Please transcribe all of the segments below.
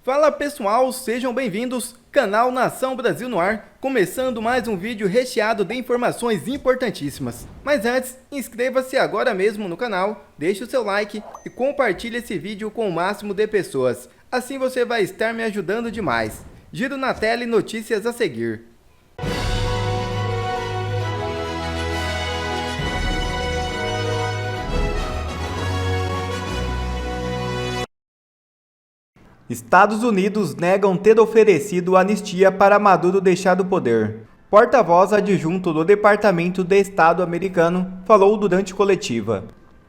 Fala pessoal, sejam bem-vindos, canal Nação Brasil no ar, começando mais um vídeo recheado de informações importantíssimas. Mas antes, inscreva-se agora mesmo no canal, deixe o seu like e compartilhe esse vídeo com o máximo de pessoas. Assim você vai estar me ajudando demais. Giro na tela e notícias a seguir. Estados Unidos negam ter oferecido anistia para Maduro deixar o poder. Porta-voz adjunto do Departamento de Estado americano falou durante coletiva.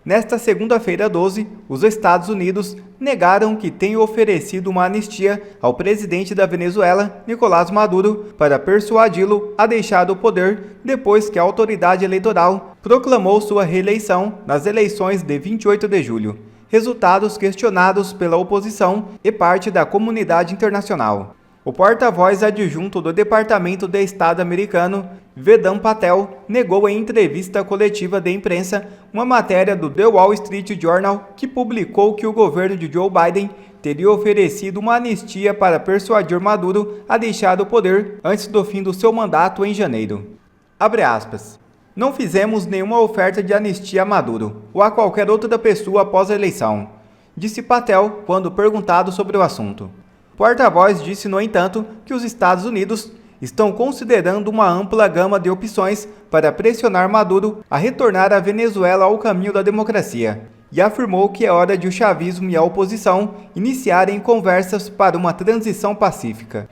Nesta segunda-feira 12, os Estados Unidos negaram que tenham oferecido uma anistia ao presidente da Venezuela, Nicolás Maduro, para persuadi-lo a deixar o poder depois que a autoridade eleitoral proclamou sua reeleição nas eleições de 28 de julho. Resultados questionados pela oposição e parte da comunidade internacional. O porta-voz adjunto do Departamento de Estado americano, Vedant Patel, negou em entrevista coletiva de imprensa uma matéria do The Wall Street Journal que publicou que o governo de Joe Biden teria oferecido uma anistia para persuadir Maduro a deixar o poder antes do fim do seu mandato em janeiro. Abre aspas. Não fizemos nenhuma oferta de anistia a Maduro ou a qualquer outra pessoa após a eleição, disse Patel quando perguntado sobre o assunto. O porta-voz disse, no entanto, que os Estados Unidos estão considerando uma ampla gama de opções para pressionar Maduro a retornar a Venezuela ao caminho da democracia e afirmou que é hora de o chavismo e a oposição iniciarem conversas para uma transição pacífica.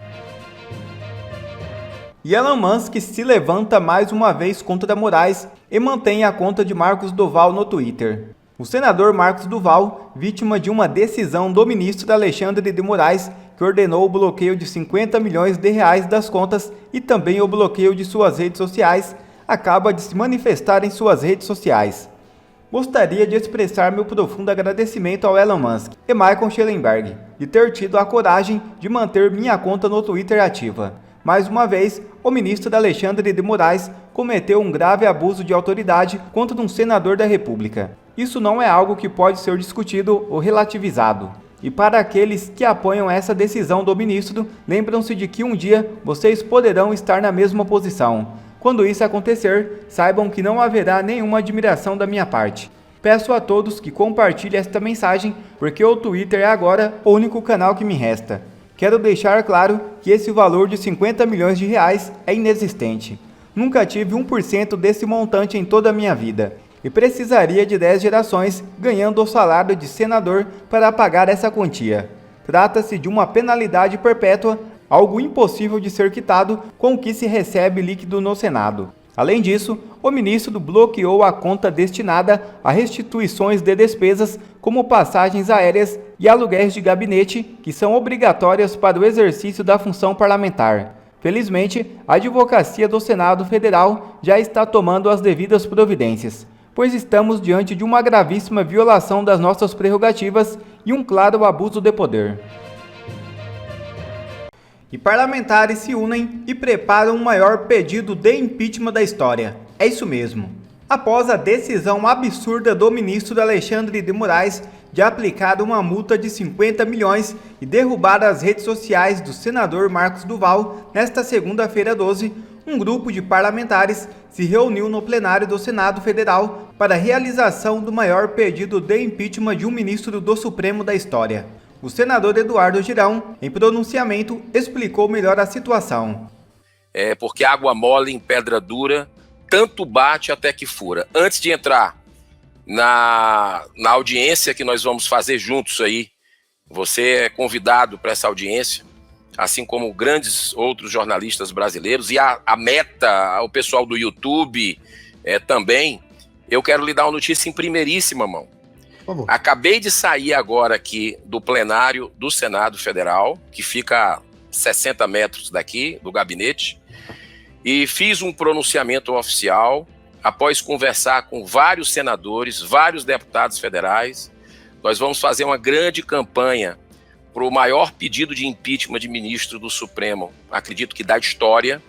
E Elon Musk se levanta mais uma vez contra Moraes e mantém a conta de Marcos Duval no Twitter. O senador Marcos Duval, vítima de uma decisão do ministro Alexandre de Moraes, que ordenou o bloqueio de 50 milhões de reais das contas e também o bloqueio de suas redes sociais, acaba de se manifestar em suas redes sociais. Gostaria de expressar meu profundo agradecimento ao Elon Musk e Michael Schellenberg de ter tido a coragem de manter minha conta no Twitter ativa. Mais uma vez, o ministro Alexandre de Moraes cometeu um grave abuso de autoridade contra um senador da República. Isso não é algo que pode ser discutido ou relativizado. E para aqueles que apoiam essa decisão do ministro, lembram-se de que um dia vocês poderão estar na mesma posição. Quando isso acontecer, saibam que não haverá nenhuma admiração da minha parte. Peço a todos que compartilhem esta mensagem, porque o Twitter é agora o único canal que me resta. Quero deixar claro que esse valor de 50 milhões de reais é inexistente. Nunca tive 1% desse montante em toda a minha vida e precisaria de 10 gerações ganhando o salário de senador para pagar essa quantia. Trata-se de uma penalidade perpétua, algo impossível de ser quitado com o que se recebe líquido no Senado. Além disso, o ministro bloqueou a conta destinada a restituições de despesas como passagens aéreas e aluguéis de gabinete, que são obrigatórias para o exercício da função parlamentar. Felizmente, a advocacia do Senado Federal já está tomando as devidas providências, pois estamos diante de uma gravíssima violação das nossas prerrogativas e um claro abuso de poder. E parlamentares se unem e preparam o maior pedido de impeachment da história. É isso mesmo. Após a decisão absurda do ministro Alexandre de Moraes de aplicar uma multa de 50 milhões e derrubar as redes sociais do senador Marcos Duval, nesta segunda-feira 12, um grupo de parlamentares se reuniu no plenário do Senado Federal para a realização do maior pedido de impeachment de um ministro do Supremo da história. O senador Eduardo Girão, em pronunciamento, explicou melhor a situação. Porque água mole em pedra dura, tanto bate até que fura. Antes de entrar na audiência que nós vamos fazer juntos aí, você é convidado para essa audiência, assim como grandes outros jornalistas brasileiros, e a Meta, o pessoal do YouTube também. Eu quero lhe dar uma notícia em primeiríssima mão. Acabei de sair agora aqui do plenário do Senado Federal, que fica a 60 metros daqui, do gabinete, e fiz um pronunciamento oficial, após conversar com vários senadores, vários deputados federais. Nós vamos fazer uma grande campanha para o maior pedido de impeachment de ministro do Supremo, acredito que da história,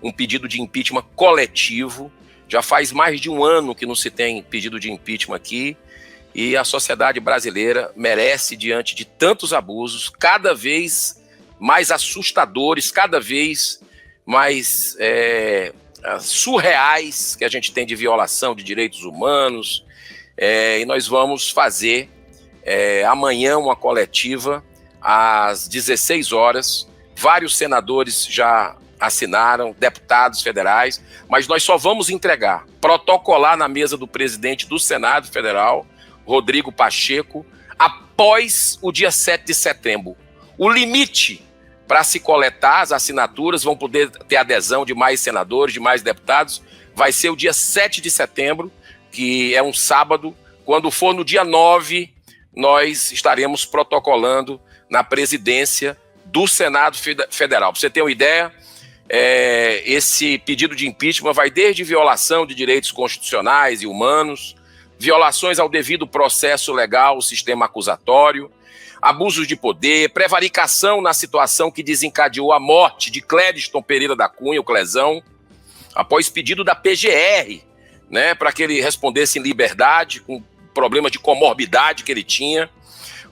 um pedido de impeachment coletivo. Já faz mais de um ano que não se tem pedido de impeachment aqui, e a sociedade brasileira merece, diante de tantos abusos, cada vez mais assustadores, cada vez mais surreais, que a gente tem de violação de direitos humanos, e nós vamos fazer amanhã uma coletiva às 16 horas. Vários senadores já assinaram, deputados federais, mas nós só vamos entregar, protocolar na mesa do presidente do Senado Federal, Rodrigo Pacheco, após o dia 7 de setembro. O limite para se coletar as assinaturas, vão poder ter adesão de mais senadores, de mais deputados, vai ser o dia 7 de setembro, que é um sábado. Quando for no dia 9, nós estaremos protocolando na presidência do Senado Federal. Para você ter uma ideia, esse pedido de impeachment vai desde violação de direitos constitucionais e humanos, violações ao devido processo legal, o sistema acusatório, abusos de poder, prevaricação na situação que desencadeou a morte de Clédiston Pereira da Cunha, o Clezão, após pedido da PGR, né, para que ele respondesse em liberdade, com problemas de comorbidade que ele tinha,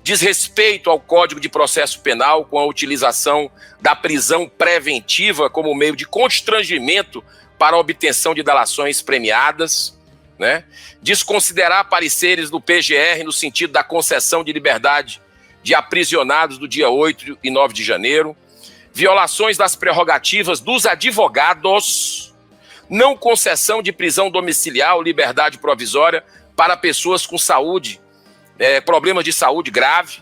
desrespeito ao Código de Processo Penal com a utilização da prisão preventiva como meio de constrangimento para a obtenção de delações premiadas, né? Desconsiderar pareceres do PGR no sentido da concessão de liberdade de aprisionados do dia 8 e 9 de janeiro, violações das prerrogativas dos advogados, não concessão de prisão domiciliar ou liberdade provisória para pessoas com saúde, problemas de saúde grave,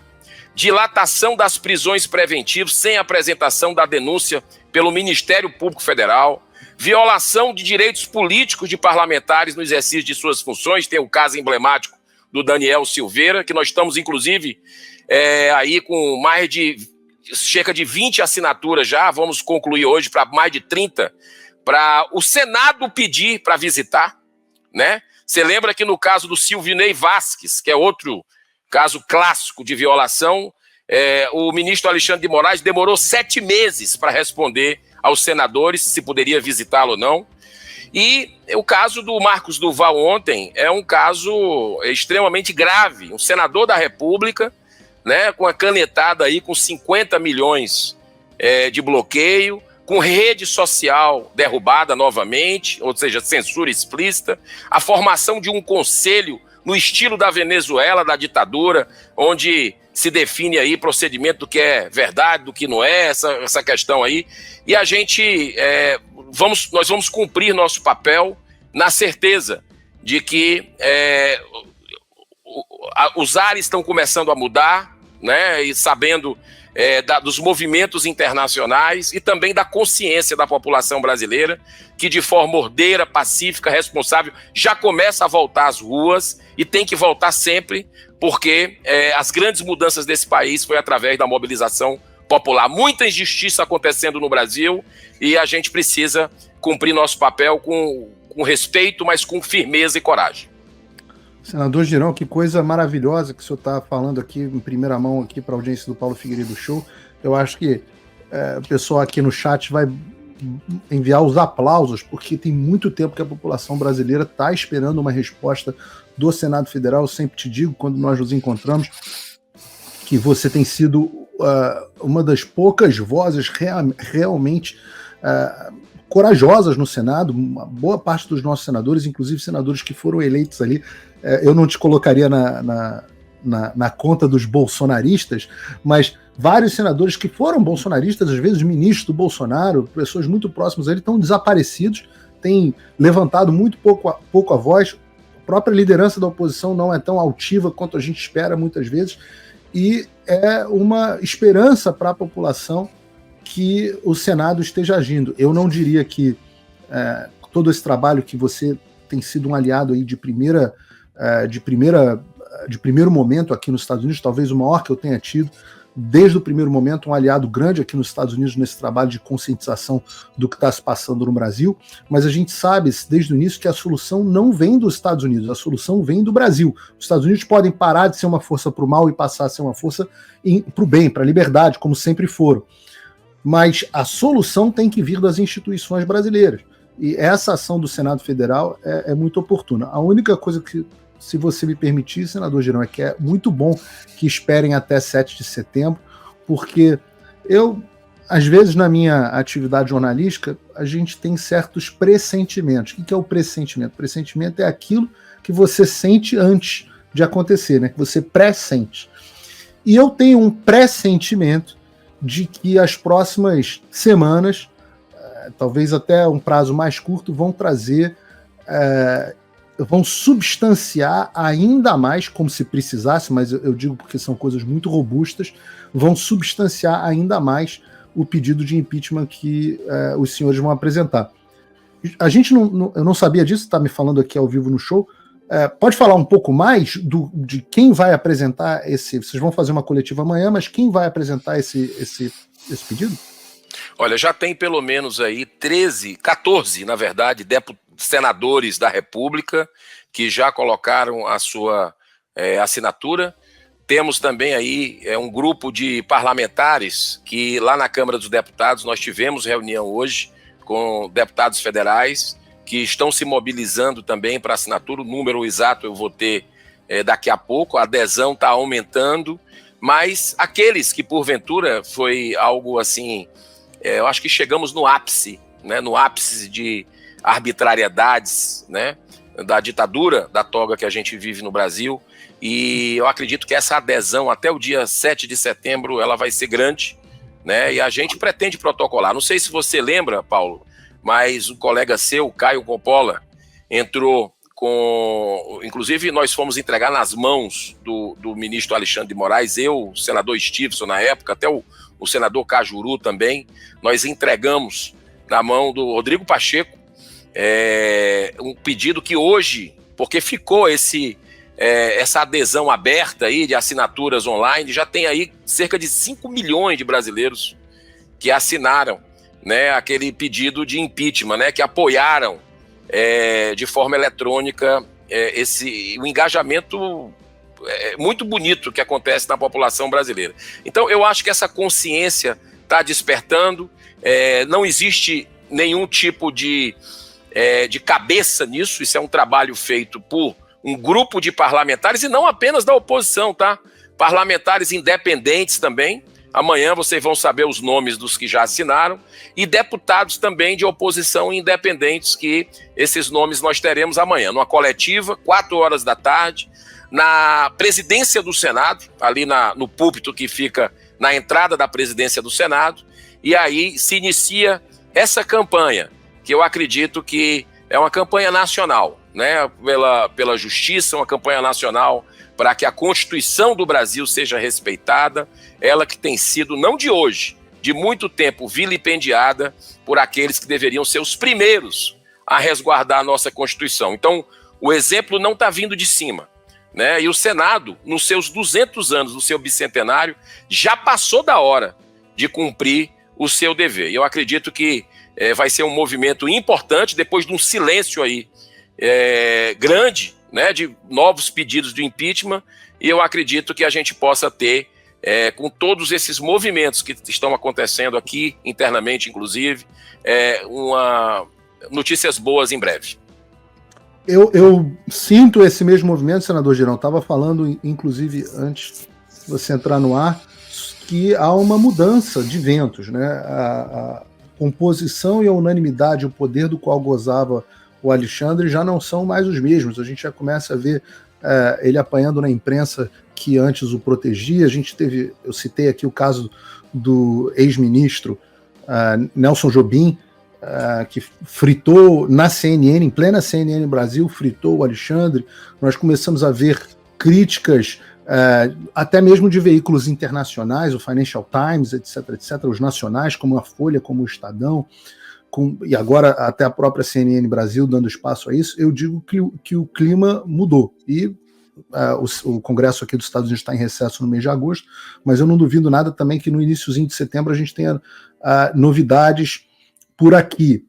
dilatação das prisões preventivas sem apresentação da denúncia pelo Ministério Público Federal, violação de direitos políticos de parlamentares no exercício de suas funções. Tem o caso emblemático do Daniel Silveira, que nós estamos, inclusive, aí com mais de cerca de 20 assinaturas já, vamos concluir hoje para mais de 30, para o Senado pedir para visitar, né? Você lembra que no caso do Silvinei Vasquez, que é outro caso clássico de violação, o ministro Alexandre de Moraes demorou 7 meses para responder aos senadores se poderia visitá-lo ou não. E o caso do Marcos Duval ontem é um caso extremamente grave. Um senador da República, né, com a canetada aí com 50 milhões de bloqueio, com rede social derrubada novamente, ou seja, censura explícita, a formação de um conselho no estilo da Venezuela, da ditadura, onde se define aí procedimento do que é verdade, do que não é, essa questão aí. E a gente, nós vamos cumprir nosso papel na certeza de que os ares estão começando a mudar, né, e sabendo dos movimentos internacionais e também da consciência da população brasileira, que de forma ordeira, pacífica, responsável, já começa a voltar às ruas e tem que voltar sempre, porque as grandes mudanças desse país foi através da mobilização popular. Muita injustiça acontecendo no Brasil e a gente precisa cumprir nosso papel com respeito, mas com firmeza e coragem. Senador Girão, que coisa maravilhosa que o senhor está falando aqui em primeira mão aqui para a audiência do Paulo Figueiredo Show. Eu acho que o pessoal aqui no chat vai enviar os aplausos, porque tem muito tempo que a população brasileira está esperando uma resposta do Senado Federal. Eu sempre te digo, quando nós nos encontramos, que você tem sido uma das poucas vozes realmente corajosas no Senado. Uma boa parte dos nossos senadores, inclusive senadores que foram eleitos ali, eu não te colocaria na conta dos bolsonaristas, mas vários senadores que foram bolsonaristas, às vezes ministros do Bolsonaro, pessoas muito próximas a ele, estão desaparecidos, têm levantado muito pouco a voz. A própria liderança da oposição não é tão altiva quanto a gente espera muitas vezes, e é uma esperança para a população que o Senado esteja agindo. Eu não diria que todo esse trabalho que você tem sido um aliado aí de primeiro momento aqui nos Estados Unidos, talvez o maior que eu tenha tido, desde o primeiro momento, um aliado grande aqui nos Estados Unidos nesse trabalho de conscientização do que está se passando no Brasil, mas a gente sabe desde o início que a solução não vem dos Estados Unidos, a solução vem do Brasil. Os Estados Unidos podem parar de ser uma força para o mal e passar a ser uma força para o bem, para a liberdade, como sempre foram. Mas a solução tem que vir das instituições brasileiras. E essa ação do Senado Federal é muito oportuna. A única coisa que se você me permitir, senador Girão, é que é muito bom que esperem até 7 de setembro, porque eu, às vezes, na minha atividade jornalística, a gente tem certos pressentimentos. O que é o pressentimento? O pressentimento é aquilo que você sente antes de acontecer, né? Que você pressente. E eu tenho um pressentimento de que as próximas semanas, talvez até um prazo mais curto, vão trazer, vão substanciar ainda mais, como se precisasse, mas eu digo porque são coisas muito robustas, vão substanciar ainda mais o pedido de impeachment que os senhores vão apresentar. A gente eu não sabia disso, está me falando aqui ao vivo no show. Pode falar um pouco mais de quem vai apresentar vocês vão fazer uma coletiva amanhã, mas quem vai apresentar esse pedido? Olha, já tem pelo menos aí 14, na verdade, senadores da República que já colocaram a sua assinatura. Temos também aí um grupo de parlamentares que lá na Câmara dos Deputados nós tivemos reunião hoje com deputados federais que estão se mobilizando também para assinatura. O número exato eu vou ter daqui a pouco, a adesão está aumentando, mas aqueles que porventura foi algo assim, eu acho que chegamos no ápice, né, no ápice de arbitrariedades, né, da ditadura da toga que a gente vive no Brasil, e eu acredito que essa adesão até o dia 7 de setembro ela vai ser grande, né, e a gente pretende protocolar. Não sei se você lembra, Paulo, mas o colega seu, Caio Coppola, entrou com... Inclusive, nós fomos entregar nas mãos do ministro Alexandre de Moraes, eu, o senador Stevenson na época, até o senador Cajuru também, nós entregamos na mão do Rodrigo Pacheco um pedido que hoje, porque ficou essa adesão aberta aí de assinaturas online, já tem aí cerca de 5 milhões de brasileiros que assinaram, né, aquele pedido de impeachment, né, que apoiaram de forma eletrônica o engajamento muito bonito que acontece na população brasileira. Então, eu acho que essa consciência está despertando, não existe nenhum tipo de cabeça nisso, isso é um trabalho feito por um grupo de parlamentares, e não apenas da oposição, tá? Parlamentares independentes também. Amanhã vocês vão saber os nomes dos que já assinaram, e deputados também de oposição independentes, que esses nomes nós teremos amanhã, numa coletiva, 4 da tarde, na presidência do Senado, ali no púlpito que fica na entrada da presidência do Senado, e aí se inicia essa campanha, que eu acredito que é uma campanha nacional, né, pela justiça, uma campanha nacional para que a Constituição do Brasil seja respeitada, ela que tem sido, não de hoje, de muito tempo, vilipendiada por aqueles que deveriam ser os primeiros a resguardar a nossa Constituição. Então, o exemplo não está vindo de cima, né? E o Senado, nos seus 200 anos, no seu bicentenário, já passou da hora de cumprir o seu dever. E eu acredito que vai ser um movimento importante, depois de um silêncio aí grande, né, de novos pedidos de impeachment, e eu acredito que a gente possa ter, com todos esses movimentos que estão acontecendo aqui, internamente inclusive, notícias boas em breve. Eu sinto esse mesmo movimento, senador Girão. Estava falando, inclusive, antes de você entrar no ar, que há uma mudança de ventos, né? A composição e a unanimidade, o poder do qual gozava o Alexandre já não são mais os mesmos. A gente já começa a ver ele apanhando na imprensa que antes o protegia. Eu citei aqui o caso do ex-ministro Nelson Jobim, que fritou na CNN, em plena CNN Brasil, fritou o Alexandre. Nós começamos a ver críticas até mesmo de veículos internacionais, o Financial Times, etc., os nacionais, como a Folha, como o Estadão, e agora até a própria CNN Brasil dando espaço a isso. Eu digo que o clima mudou, e o Congresso aqui dos Estados Unidos está em recesso no mês de agosto, mas eu não duvido nada também que no iniciozinho de setembro a gente tenha novidades por aqui.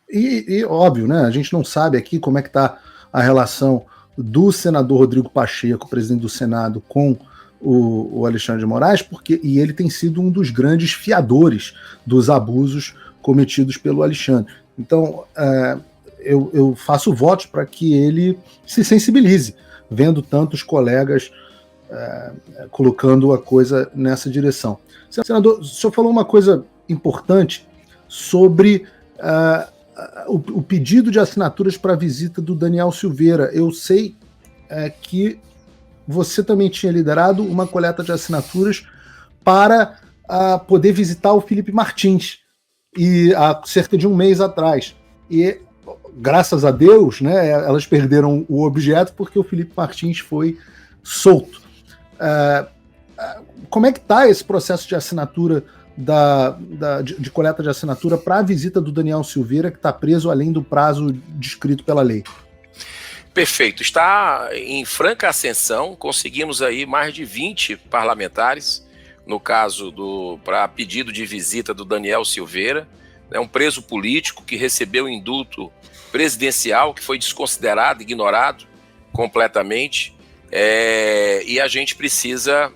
E óbvio, né, a gente não sabe aqui como é que está a relação do senador Rodrigo Pacheco, presidente do Senado, com o Alexandre de Moraes, e ele tem sido um dos grandes fiadores dos abusos cometidos pelo Alexandre. Então, eu faço votos para que ele se sensibilize, vendo tantos colegas colocando a coisa nessa direção. Senador, o senhor falou uma coisa importante sobre o pedido de assinaturas para a visita do Daniel Silveira. Eu sei que você também tinha liderado uma coleta de assinaturas para poder visitar o Felipe Martins, e há cerca de um mês atrás. E, graças a Deus, né, elas perderam o objeto porque o Felipe Martins foi solto. Como é que está esse processo de assinatura, de coleta de assinatura para a visita do Daniel Silveira, que está preso além do prazo descrito pela lei? Perfeito, está em franca ascensão, conseguimos aí mais de 20 parlamentares, no caso para pedido de visita do Daniel Silveira, um preso político que recebeu indulto presidencial, que foi desconsiderado, ignorado completamente, e a gente precisa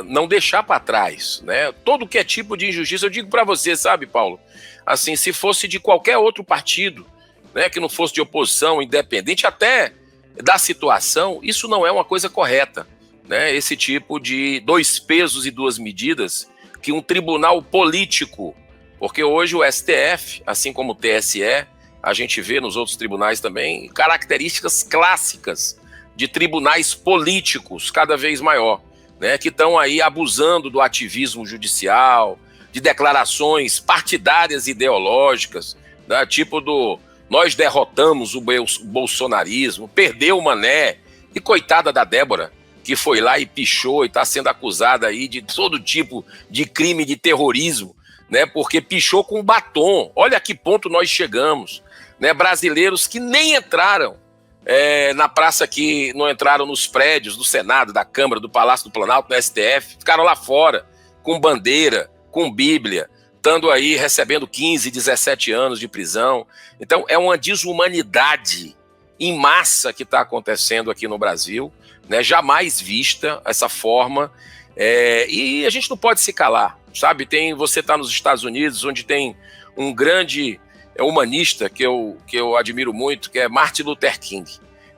não deixar para trás, né? Todo que é tipo de injustiça, eu digo para você, sabe, Paulo, assim, se fosse de qualquer outro partido, né, que não fosse de oposição, independente até da situação, isso não é uma coisa correta, né? Esse tipo de 2 pesos e 2 medidas que um tribunal político, porque hoje o STF, assim como o TSE, a gente vê nos outros tribunais também características clássicas de tribunais políticos cada vez maior, né, que estão aí abusando do ativismo judicial, de declarações partidárias ideológicas, né, tipo nós derrotamos o bolsonarismo, perdeu o Mané, e coitada da Débora, que foi lá e pichou e está sendo acusada aí de todo tipo de crime de terrorismo, né, porque pichou com batom. Olha a que ponto nós chegamos, né, brasileiros que nem entraram na praça, que não entraram nos prédios do Senado, da Câmara, do Palácio do Planalto, do STF, ficaram lá fora, com bandeira, com Bíblia, estando aí recebendo 15, 17 anos de prisão. Então é uma desumanidade em massa que está acontecendo aqui no Brasil, né, jamais vista essa forma, e a gente não pode se calar, sabe? Você está nos Estados Unidos, onde tem um grande humanista que eu admiro muito, que é Martin Luther King,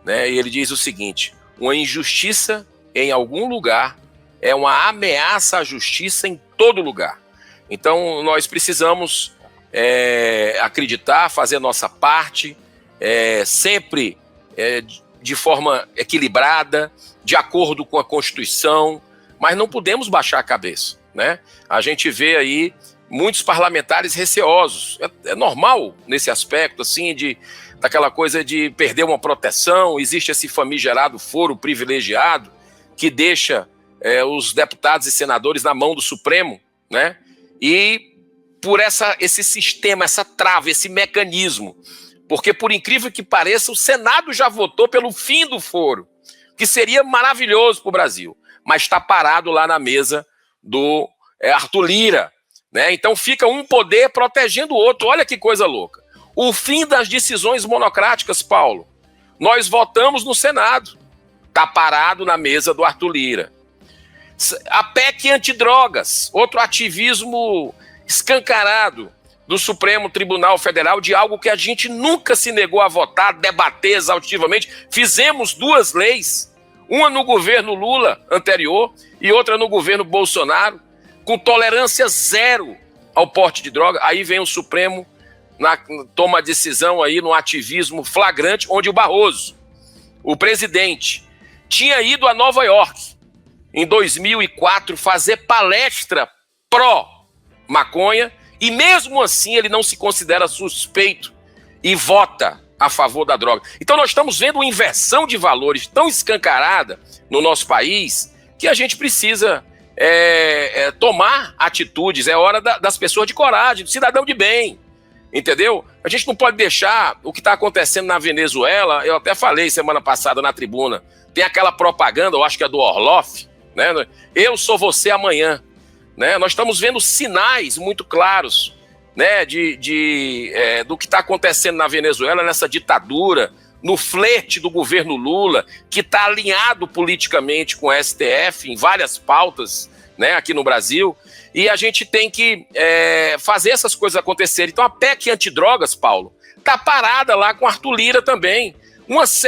né? E ele diz o seguinte: uma injustiça em algum lugar é uma ameaça à justiça em todo lugar. Então nós precisamos acreditar, fazer a nossa parte, sempre de forma equilibrada, de acordo com a Constituição, mas não podemos baixar a cabeça, né? A gente vê aí muitos parlamentares receosos. É normal nesse aspecto, assim, daquela coisa de perder uma proteção. Existe esse famigerado foro privilegiado que deixa os deputados e senadores na mão do Supremo, né? E por esse sistema, essa trava, esse mecanismo, porque, por incrível que pareça, o Senado já votou pelo fim do foro, que seria maravilhoso para o Brasil, mas está parado lá na mesa do Arthur Lira, né? Então fica um poder protegendo o outro. Olha que coisa louca. O fim das decisões monocráticas, Paulo. Nós votamos no Senado. Está parado na mesa do Arthur Lira. A PEC antidrogas, outro ativismo escancarado do Supremo Tribunal Federal, de algo que a gente nunca se negou a votar, debater exaustivamente. Fizemos 2 leis, uma no governo Lula anterior e outra no governo Bolsonaro, com tolerância zero ao porte de droga. Aí vem o Supremo, toma a decisão aí no ativismo flagrante, onde o Barroso, o presidente, tinha ido a Nova York em 2004 fazer palestra pró-maconha, e mesmo assim ele não se considera suspeito e vota a favor da droga. Então nós estamos vendo uma inversão de valores tão escancarada no nosso país que a gente precisa tomar atitudes. É hora das pessoas de coragem, do cidadão de bem, entendeu? A gente não pode deixar o que está acontecendo na Venezuela. Eu até falei semana passada na tribuna, tem aquela propaganda, eu acho que é do Orloff, né? Eu sou você amanhã, né? Nós estamos vendo sinais muito claros, né, do que está acontecendo na Venezuela, nessa ditadura, no flerte do governo Lula, que está alinhado politicamente com o STF em várias pautas né, aqui no Brasil, e a gente tem que fazer essas coisas acontecerem. Então a PEC antidrogas, Paulo, está parada lá com Arthur Lira também.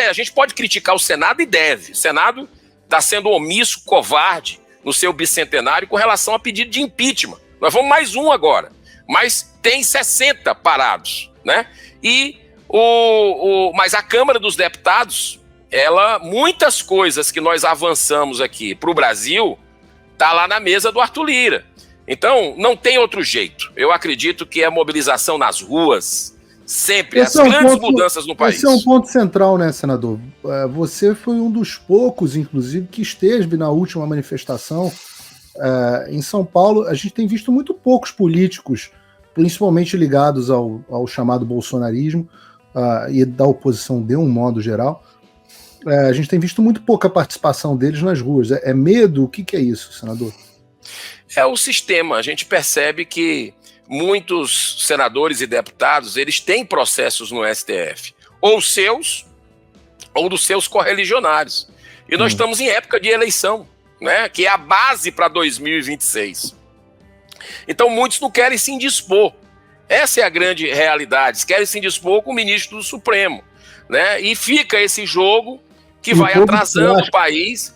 A gente pode criticar o Senado e deve. O Senado está sendo omisso, covarde no seu bicentenário com relação a pedido de impeachment. Nós vamos mais um agora, mas tem 60 parados, né? Mas a Câmara dos Deputados, muitas coisas que nós avançamos aqui para o Brasil, tá lá na mesa do Arthur Lira. Então, não tem outro jeito. Eu acredito que a mobilização nas ruas, sempre, as grandes mudanças no país. Esse é um ponto central, né, senador? Você foi um dos poucos, inclusive, que esteve na última manifestação em São Paulo. A gente tem visto muito poucos políticos, principalmente ligados ao chamado bolsonarismo e da oposição de um modo geral. A gente tem visto muito pouca participação deles nas ruas. É medo? O que é isso, senador? É o sistema. A gente percebe que muitos senadores e deputados, eles têm processos no STF, ou seus, ou dos seus correligionários. E nós estamos em época de eleição, né, que é a base para 2026. Então muitos não querem se indispor. Essa é a grande realidade. Querem se indispor com o ministro do Supremo, né? E fica esse jogo que vai atrasando o país,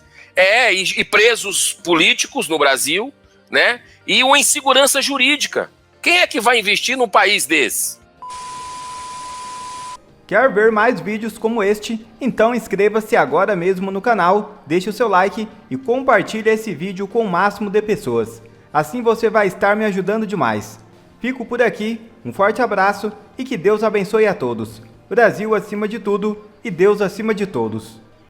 e presos políticos no Brasil, né? E uma insegurança jurídica. Quem é que vai investir num país desse? Quer ver mais vídeos como este? Então inscreva-se agora mesmo no canal, deixe o seu like e compartilhe esse vídeo com o máximo de pessoas. Assim você vai estar me ajudando demais. Fico por aqui, um forte abraço e que Deus abençoe a todos. Brasil acima de tudo e Deus acima de todos.